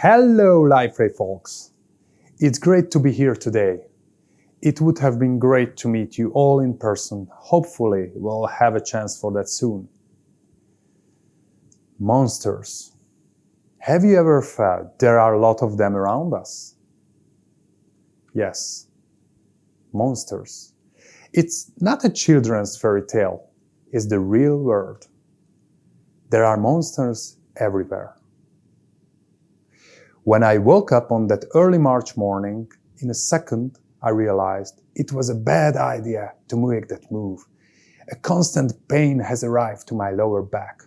Hello, Liferay folks! It's great to be here today. It would have been great to meet you all in person. Hopefully, we'll have a chance for that soon. Monsters. Have you ever felt there are a lot of them around us? Yes, monsters. It's not a children's fairy tale, it's the real world. There are monsters everywhere. When I woke up on that early March morning, in a second I realized it was a bad idea to make that move. A constant pain has arrived to my lower back.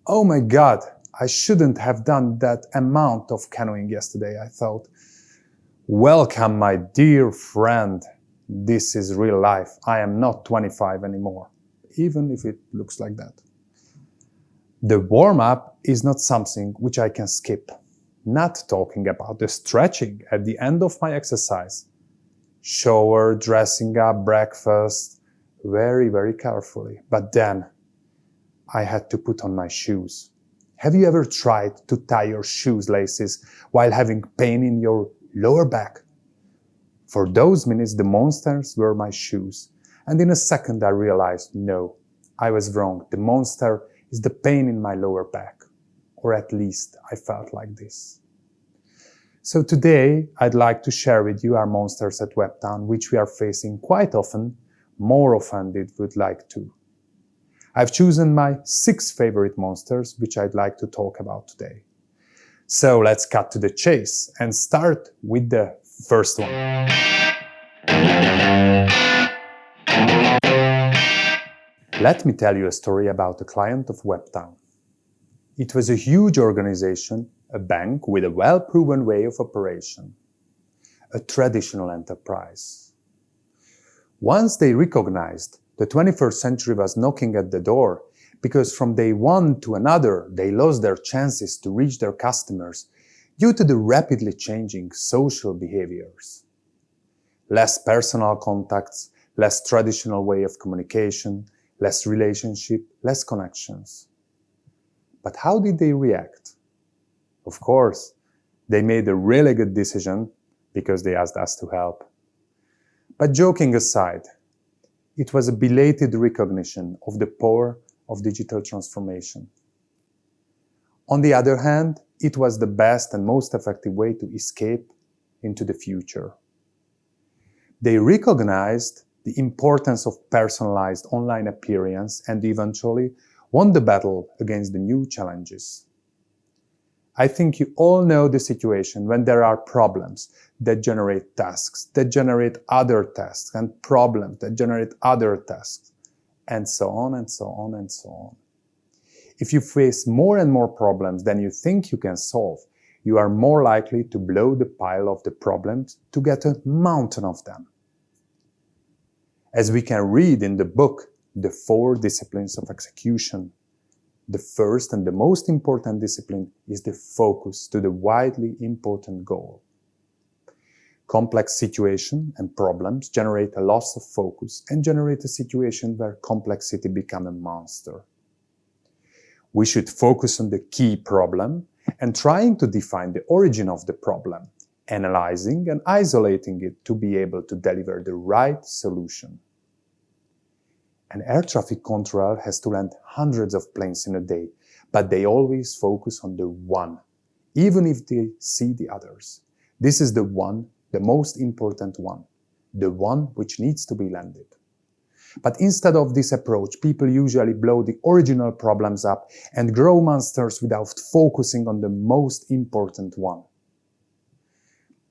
Oh my God, I shouldn't have done that amount of canoeing yesterday, I thought. Welcome, my dear friend. This is real life. I am not 25 anymore, even if it looks like that. The warm-up is not something which I can skip. Not talking about the stretching at the end of my exercise. Shower, dressing up, breakfast, very carefully. But then I had to put on my shoes. Have you ever tried to tie your shoes laces while having pain in your lower back? For those minutes, the monsters were my shoes. And in a second, I realized, no, I was wrong. The monster is the pain in my lower back. Or at least I felt like this. So today, I'd like to share with you our monsters at Webtown, which we are facing quite often, more often than we'd like to. I've chosen my 6 favorite monsters, which I'd like to talk about today. So let's cut to the chase and start with the first one. Let me tell you a story about a client of Webtown. It was a huge organization, a bank with a well-proven way of operation, a traditional enterprise. Once they recognized the 21st century was knocking at the door, because from day one to another they lost their chances to reach their customers due to the rapidly changing social behaviors. Less personal contacts, less traditional way of communication, less relationship, less connections. But how did they react? Of course, they made a really good decision because they asked us to help. But joking aside, it was a belated recognition of the power of digital transformation. On the other hand, it was the best and most effective way to escape into the future. They recognized the importance of personalized online appearance and eventually won the battle against the new challenges. I think you all know the situation when there are problems that generate tasks, that generate other tasks, and problems that generate other tasks, and so on and so on and so on. If you face more and more problems than you think you can solve, you are more likely to blow the pile of the problems to get a mountain of them. As we can read in the book, The 4 Disciplines of Execution, the first and the most important discipline is the focus to the widely important goal. Complex situations and problems generate a loss of focus and generate a situation where complexity becomes a monster. We should focus on the key problem and trying to define the origin of the problem, analyzing and isolating it to be able to deliver the right solution. An air traffic controller has to land hundreds of planes in a day, but they always focus on the one, even if they see the others. This is the one, the most important one, the one which needs to be landed. But instead of this approach, people usually blow the original problems up and grow monsters without focusing on the most important one.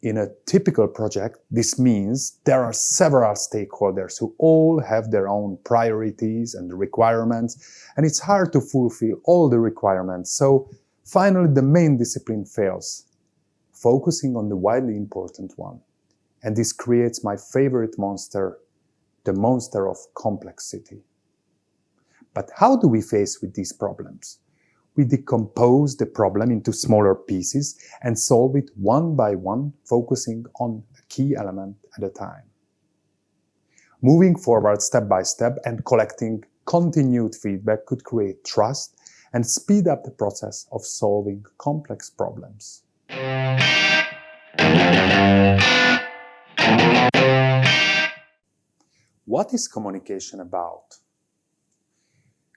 In a typical project, this means there are several stakeholders who all have their own priorities and requirements, and it's hard to fulfill all the requirements, so finally the main discipline fails, focusing on the widely important one. And this creates my favorite monster, the monster of complexity. But how do we face with these problems? We decompose the problem into smaller pieces and solve it one by one, focusing on a key element at a time. Moving forward step by step and collecting continued feedback could create trust and speed up the process of solving complex problems. What is communication about?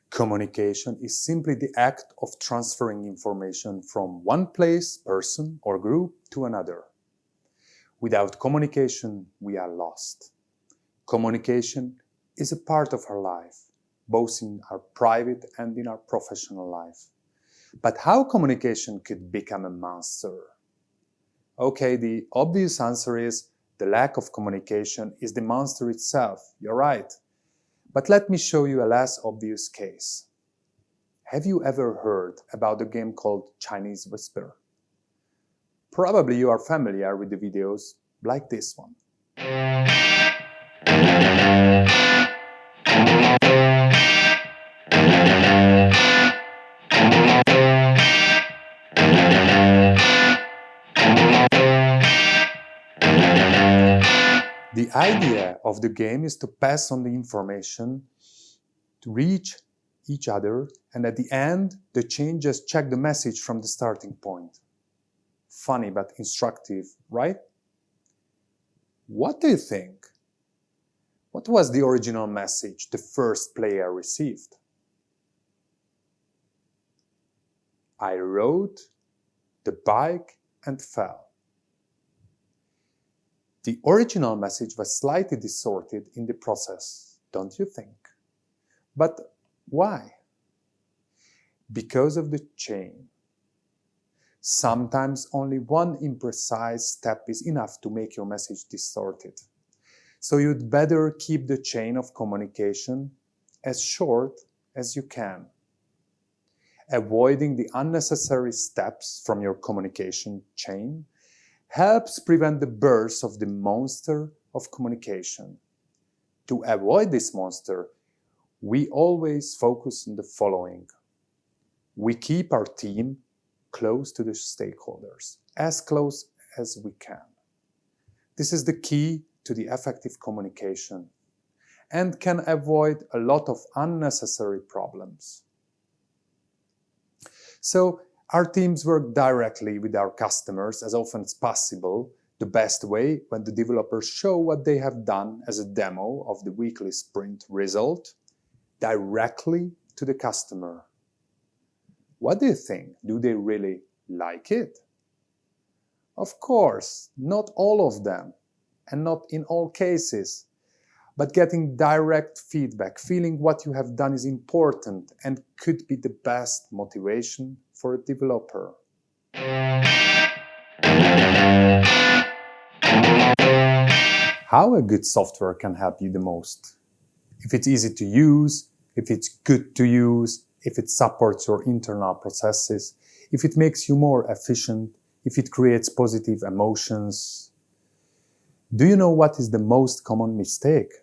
Communication is simply the act of transferring information from one place, person, or group to another. Without communication, we are lost. Communication is a part of our life, both in our private and in our professional life. But how communication could become a monster? Okay, the obvious answer is the lack of communication is the monster itself. You're right. But let me show you a less obvious case. Have you ever heard about a game called Chinese Whisper? Probably you are familiar with the videos like this one. The idea of the game is to pass on the information, to reach each other, and at the end, the chain just check the message from the starting point. Funny but instructive, right? What do you think? What was the original message the first player received? I rode the bike and fell. The original message was slightly distorted in the process, don't you think? But why? Because of the chain. Sometimes only one imprecise step is enough to make your message distorted. So you'd better keep the chain of communication as short as you can. Avoiding the unnecessary steps from your communication chain helps prevent the birth of the monster of communication. To avoid this monster, we always focus on the following. We keep our team close to the stakeholders, as close as we can. This is the key to the effective communication and can avoid a lot of unnecessary problems. So, our teams work directly with our customers as often as possible, the best way when the developers show what they have done as a demo of the weekly sprint result directly to the customer. What do you think? Do they really like it? Of course, not all of them, and not in all cases, but getting direct feedback, feeling what you have done is important and could be the best motivation for a developer. How a good software can help you the most? If it's easy to use, if it's good to use, if it supports your internal processes, if it makes you more efficient, if it creates positive emotions. Do you know what is the most common mistake?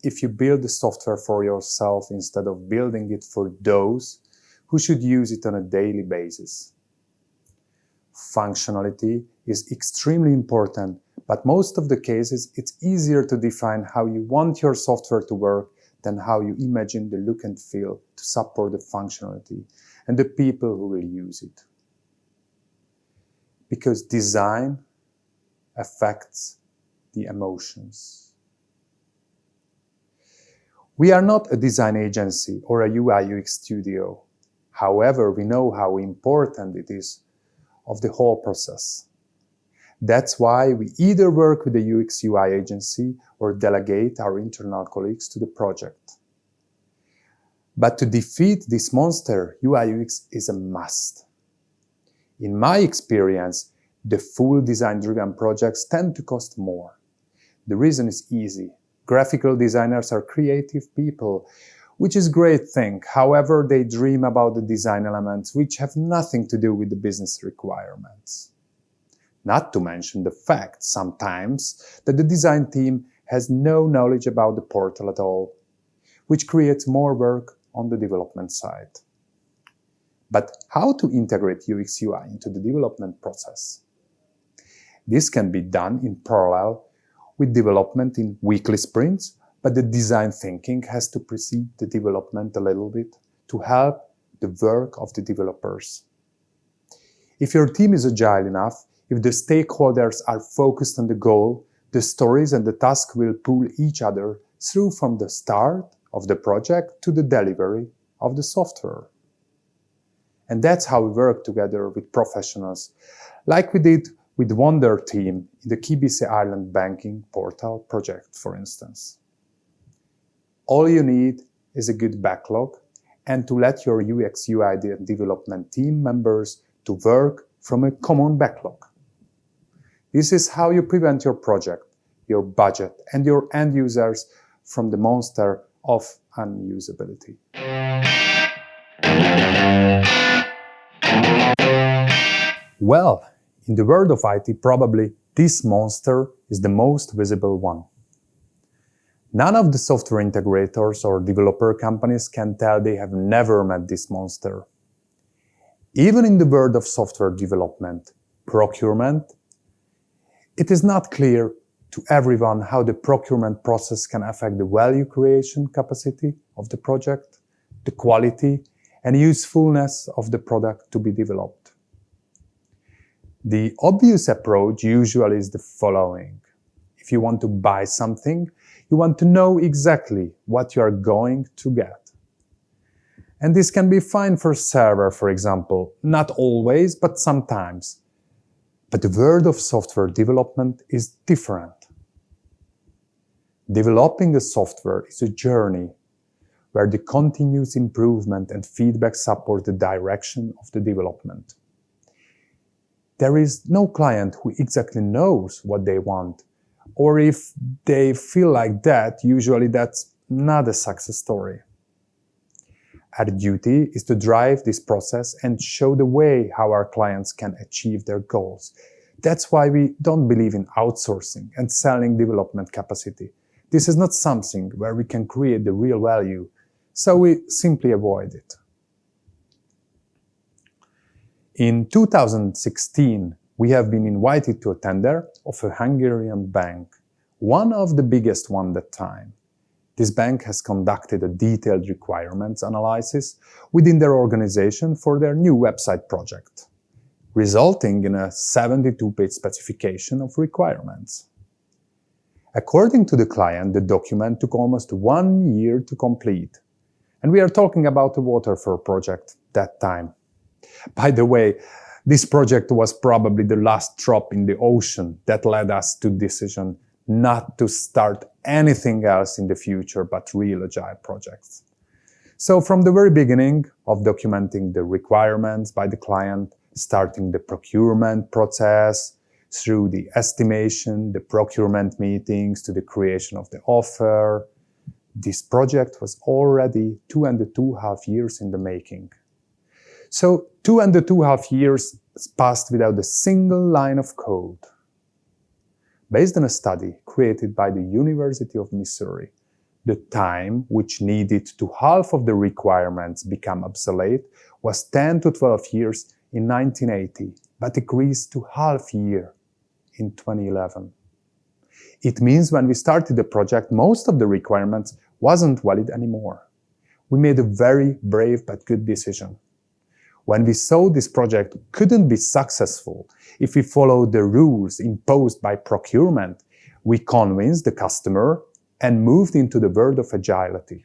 If you build the software for yourself instead of building it for those who should use it on a daily basis. Functionality is extremely important, but most of the cases it's easier to define how you want your software to work than how you imagine the look and feel to support the functionality and the people who will use it. Because design affects the emotions. We are not a design agency or a UI/UX studio. However, we know how important it is of the whole process. That's why we either work with a UX/UI agency or delegate our internal colleagues to the project. But to defeat this monster, UI/UX is a must. In my experience, the full design-driven projects tend to cost more. The reason is easy. Graphical designers are creative people, which is a great thing. However, they dream about the design elements which have nothing to do with the business requirements. Not to mention the fact, sometimes, that the design team has no knowledge about the portal at all, which creates more work on the development side. But how to integrate UX/UI into the development process? This can be done in parallel with development in weekly sprints, but the design thinking has to precede the development a little bit to help the work of the developers. If your team is agile enough, If the stakeholders are focused on the goal, the stories and the task will pull each other through from the start of the project to the delivery of the software. And that's how we work together with professionals, like we did with Wonder Team in the KBC Ireland banking portal project, for instance. All you need is a good backlog and to let your UX UI development team members to work from a common backlog. This is how you prevent your project, your budget, and your end users from the monster of unusability. Well, in the world of IT, probably this monster is the most visible one. None of the software integrators or developer companies can tell they have never met this monster. Even in the world of software development, procurement, it is not clear to everyone how the procurement process can affect the value creation capacity of the project, the quality and usefulness of the product to be developed. The obvious approach usually is the following. If you want to buy something, you want to know exactly what you are going to get. And this can be fine for server, for example, not always, but sometimes. But the world of software development is different. Developing a software is a journey where the continuous improvement and feedback support the direction of the development. There is no client who exactly knows what they want, or if they feel like that, usually that's not a success story. Our duty is to drive this process and show the way how our clients can achieve their goals. That's why we don't believe in outsourcing and selling development capacity. This is not something where we can create the real value, so we simply avoid it. In 2016, we have been invited to a tender of a Hungarian bank, one of the biggest one at that time. This bank has conducted a detailed requirements analysis within their organization for their new website project, resulting in a 72-page specification of requirements. According to the client, the document took almost 1 year to complete. And we are talking about a waterfall project that time. By the way, this project was probably the last drop in the ocean that led us to the decision not to start anything else in the future but real agile projects. So from the very beginning of documenting the requirements by the client, starting the procurement process, through the estimation, the procurement meetings, to the creation of the offer, this project was already 2.5 years in the making. So 2.5 years passed without a single line of code. Based on a study created by the University of Missouri, the time which needed to half of the requirements become obsolete was 10 to 12 years in 1980, but decreased to half year in 2011. It means when we started the project, most of the requirements wasn't valid anymore. We made a very brave but good decision. When we saw this project couldn't be successful if we followed the rules imposed by procurement, we convinced the customer and moved into the world of agility.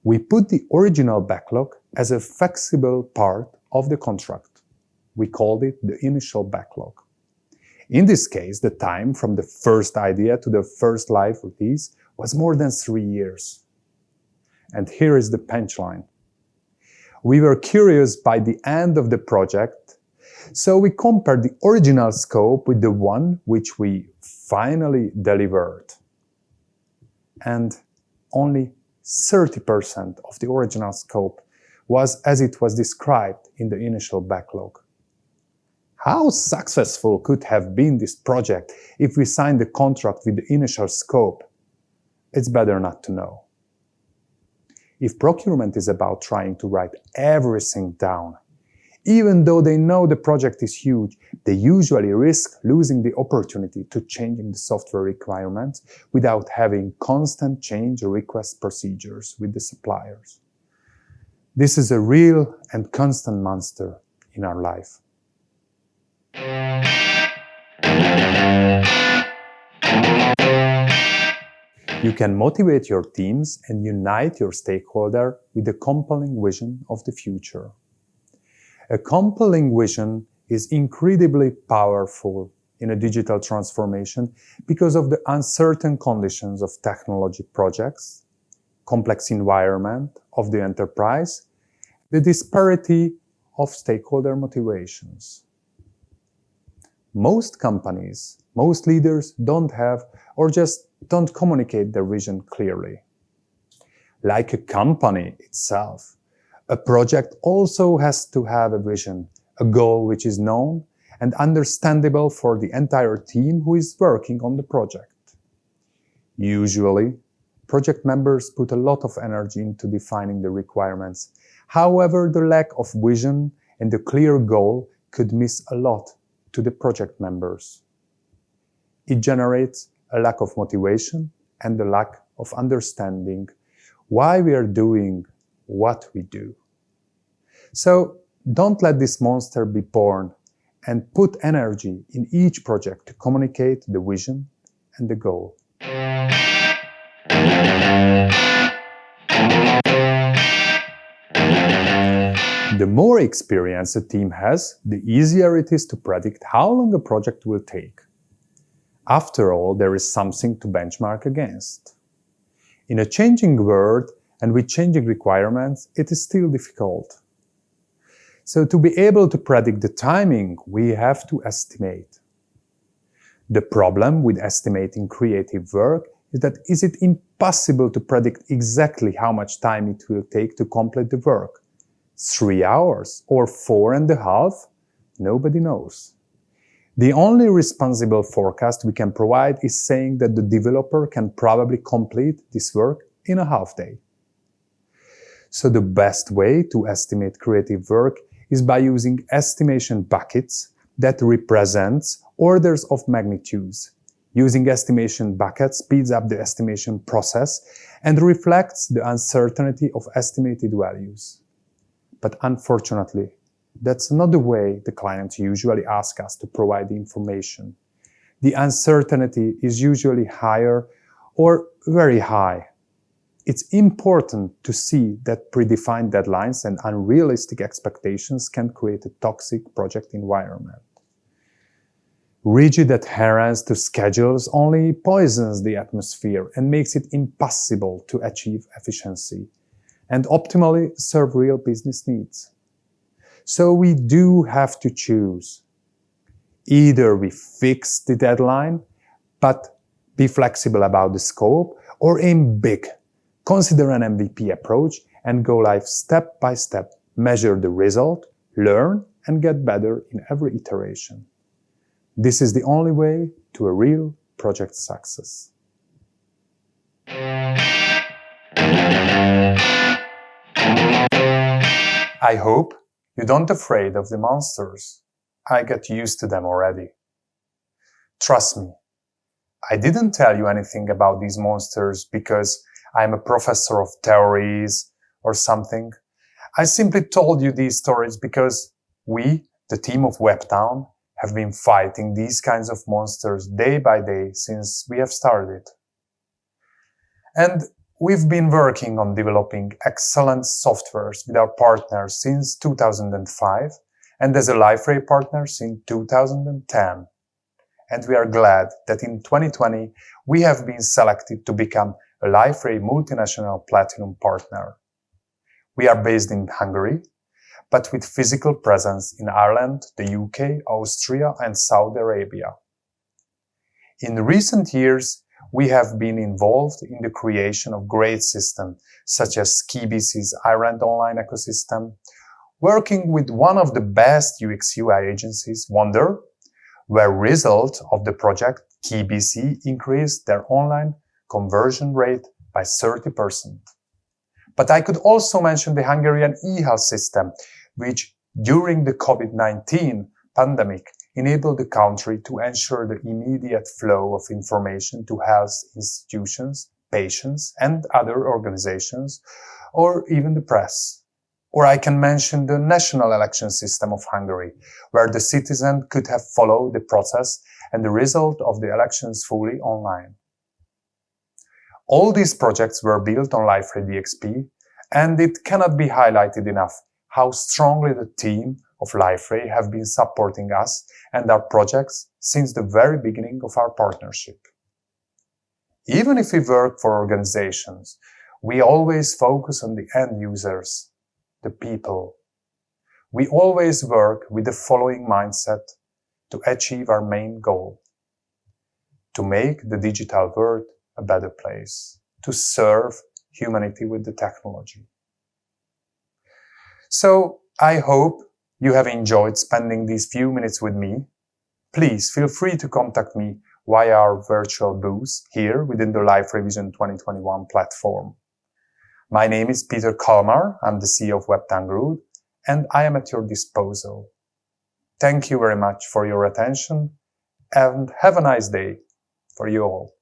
We put the original backlog as a flexible part of the contract. We called it the initial backlog. In this case, the time from the first idea to the first live release was more than 3 years. And here is the punchline. We were curious by the end of the project, so we compared the original scope with the one which we finally delivered. And only 30% of the original scope was as it was described in the initial backlog. How successful could have been this project if we signed the contract with the initial scope? It's better not to know. If procurement is about trying to write everything down, even though they know the project is huge, they usually risk losing the opportunity to changing the software requirements without having constant change request procedures with the suppliers. This is a real and constant monster in our life. You can motivate your teams and unite your stakeholder with a compelling vision of the future. A compelling vision is incredibly powerful in a digital transformation because of the uncertain conditions of technology projects, complex environment of the enterprise, the disparity of stakeholder motivations. Most companies, most leaders don't have or just don't communicate their vision clearly. Like a company itself, a project also has to have a vision, a goal which is known and understandable for the entire team who is working on the project. Usually, project members put a lot of energy into defining the requirements. However, the lack of vision and a clear goal could miss a lot to the project members. It generates a lack of motivation and a lack of understanding why we are doing what we do. So don't let this monster be born and put energy in each project to communicate the vision and the goal. The more experience a team has, the easier it is to predict how long a project will take. After all, there is something to benchmark against. In a changing world and with changing requirements, it is still difficult. So to be able to predict the timing, we have to estimate. The problem with estimating creative work is that is it impossible to predict exactly how much time it will take to complete the work? 3 hours or 4.5? Nobody knows. The only responsible forecast we can provide is saying that the developer can probably complete this work in a half day. So the best way to estimate creative work is by using estimation buckets that represents orders of magnitudes. Using estimation buckets speeds up the estimation process and reflects the uncertainty of estimated values. But unfortunately, that's not the way the clients usually ask us to provide the information. The uncertainty is usually higher or very high. It's important to see that predefined deadlines and unrealistic expectations can create a toxic project environment. Rigid adherence to schedules only poisons the atmosphere and makes it impossible to achieve efficiency and optimally serve real business needs. So we do have to choose. Either we fix the deadline, but be flexible about the scope, or aim big. Consider an MVP approach and go live step by step. Measure the result, learn, and get better in every iteration. This is the only way to a real project success. I hope you don't afraid of the monsters. I get used to them already. Trust me, I didn't tell you anything about these monsters because I'm a professor of theories or something. I simply told you these stories because we, the team of Webtown, have been fighting these kinds of monsters day by day since we have started. And we've been working on developing excellent softwares with our partners since 2005 and as a Liferay partner since 2010. And we are glad that in 2020 we have been selected to become a Liferay multinational platinum partner. We are based in Hungary, but with physical presence in Ireland, the UK, Austria, and Saudi Arabia. In recent years, we have been involved in the creation of great systems such as KBC's Ireland online ecosystem, working with one of the best UX/UI agencies, Wonder, where result of the project KBC increased their online conversion rate by 30%. But I could also mention the Hungarian e-health system, which during the COVID-19 pandemic enabled the country to ensure the immediate flow of information to health institutions, patients, and other organizations, or even the press. Or I can mention the national election system of Hungary, where the citizen could have followed the process and the result of the elections fully online. All these projects were built on Liferay DXP, and it cannot be highlighted enough how strongly the team of Liferay have been supporting us and our projects since the very beginning of our partnership. Even if we work for organizations, we always focus on the end users, the people. We always work with the following mindset to achieve our main goal: to make the digital world a better place, to serve humanity with the technology. So I hope you have enjoyed spending these few minutes with me. Please feel free to contact me via our virtual booth here within the Liferay Vision 2021 platform. My name is Péter Kalmár, I'm the CEO of Webtown Group, and I am at your disposal. Thank you very much for your attention, and have a nice day for you all.